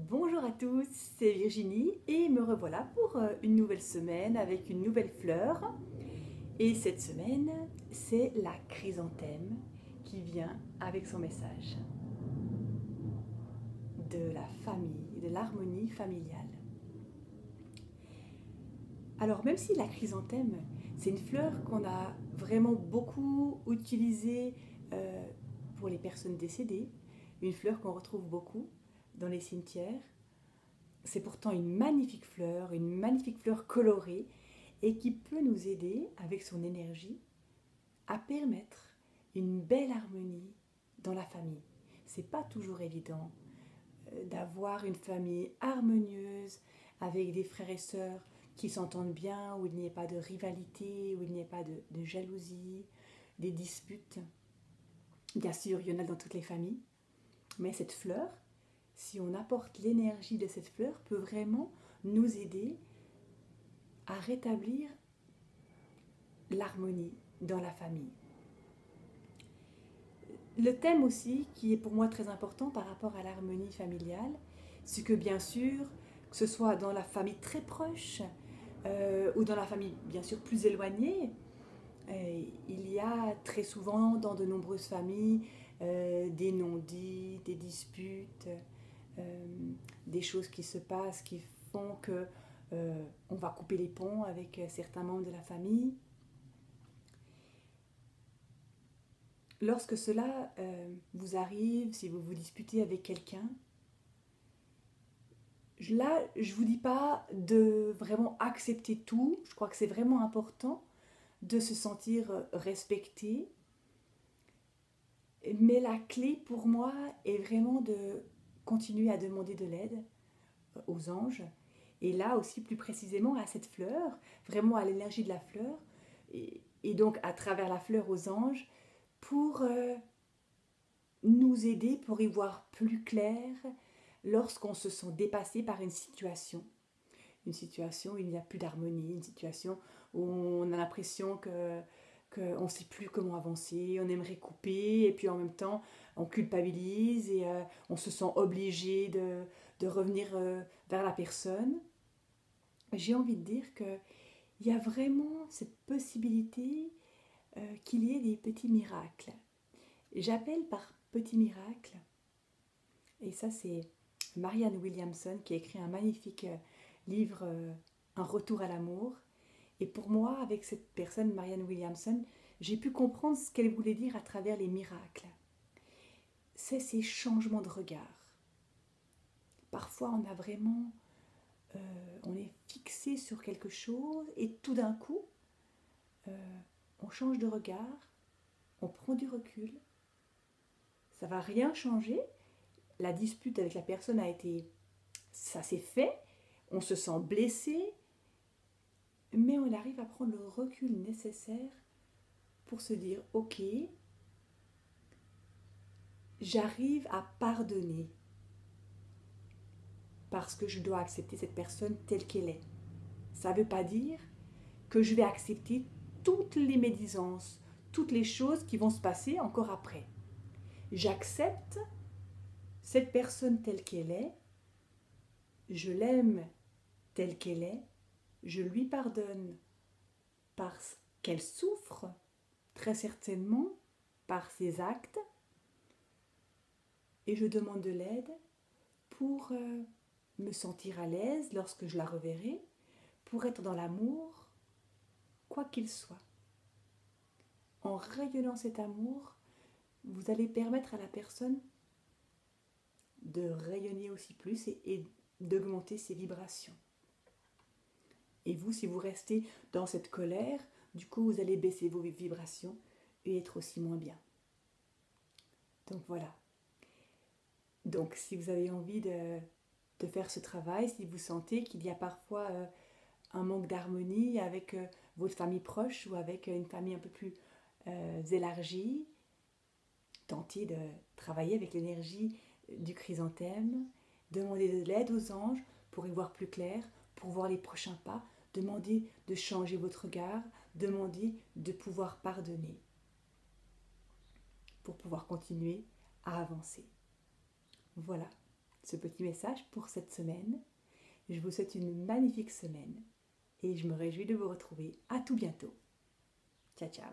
Bonjour à tous, c'est Virginie et me revoilà pour une nouvelle semaine avec une nouvelle fleur. Et cette semaine, c'est la chrysanthème qui vient avec son message de la famille, de l'harmonie familiale. Alors même si la chrysanthème, c'est une fleur qu'on a vraiment beaucoup utilisée euh, pour les personnes décédées, une fleur qu'on retrouve beaucoup dans les cimetières, c'est pourtant une magnifique fleur colorée et qui peut nous aider avec son énergie à permettre une belle harmonie dans la famille. C'est pas toujours évident d'avoir une famille harmonieuse avec des frères et sœurs qui s'entendent bien, où il n'y ait pas de rivalité, où il n'y ait pas de jalousie, des disputes. Bien sûr, il y en a dans toutes les familles, mais cette fleur, si on apporte l'énergie de cette fleur, peut vraiment nous aider à rétablir l'harmonie dans la famille. Le thème aussi, qui est pour moi très important par rapport à l'harmonie familiale, c'est que bien sûr, que ce soit dans la famille très proche ou dans la famille bien sûr plus éloignée, il y a très souvent dans de nombreuses familles des non-dits, des disputes, euh, des choses qui se passent qui font que on va couper les ponts avec certains membres de la famille. Lorsque cela vous arrive, si vous vous disputez avec quelqu'un, là, je ne vous dis pas de vraiment accepter tout. Je crois que c'est vraiment important de se sentir respecté. Mais la clé pour moi est vraiment de continuer à demander de l'aide aux anges. Et là aussi, plus précisément, à cette fleur, vraiment à l'énergie de la fleur. Et donc, à travers la fleur aux anges, pour nous aider, pour y voir plus clair lorsqu'on se sent dépassé par une situation. Une situation où il n'y a plus d'harmonie, une situation où on a l'impression qu'on ne sait plus comment avancer, on aimerait couper, et puis en même temps, on culpabilise et on se sent obligé de revenir vers la personne. J'ai envie de dire qu'il y a vraiment cette possibilité qu'il y ait des petits miracles. J'appelle par petits miracles, et ça c'est Marianne Williamson qui a écrit un magnifique livre, Un retour à l'amour. Et pour moi, avec cette personne, Marianne Williamson, j'ai pu comprendre ce qu'elle voulait dire à travers les miracles. C'est ces changements de regard. Parfois, on a vraiment, on est fixé sur quelque chose et tout d'un coup, on change de regard, on prend du recul. Ça va rien changer. La dispute avec la personne a été, ça s'est fait. On se sent blessé, mais on arrive à prendre le recul nécessaire pour se dire, ok, j'arrive à pardonner parce que je dois accepter cette personne telle qu'elle est. Ça ne veut pas dire que je vais accepter toutes les médisances, toutes les choses qui vont se passer encore après. J'accepte cette personne telle qu'elle est, je l'aime telle qu'elle est, je lui pardonne parce qu'elle souffre très certainement par ses actes et je demande de l'aide pour me sentir à l'aise lorsque je la reverrai, pour être dans l'amour, quoi qu'il soit. En rayonnant cet amour, vous allez permettre à la personne de rayonner aussi plus et d'augmenter ses vibrations. Et vous, si vous restez dans cette colère, du coup, vous allez baisser vos vibrations et être aussi moins bien. Donc voilà. Donc si vous avez envie de faire ce travail, si vous sentez qu'il y a parfois un manque d'harmonie avec votre famille proche ou avec une famille un peu plus élargie, tentez de travailler avec l'énergie du chrysanthème, demandez de l'aide aux anges pour y voir plus clair, pour voir les prochains pas, demandez de changer votre regard, demandez de pouvoir pardonner pour pouvoir continuer à avancer. Voilà ce petit message pour cette semaine. Je vous souhaite une magnifique semaine et je me réjouis de vous retrouver. À tout bientôt. Ciao, ciao.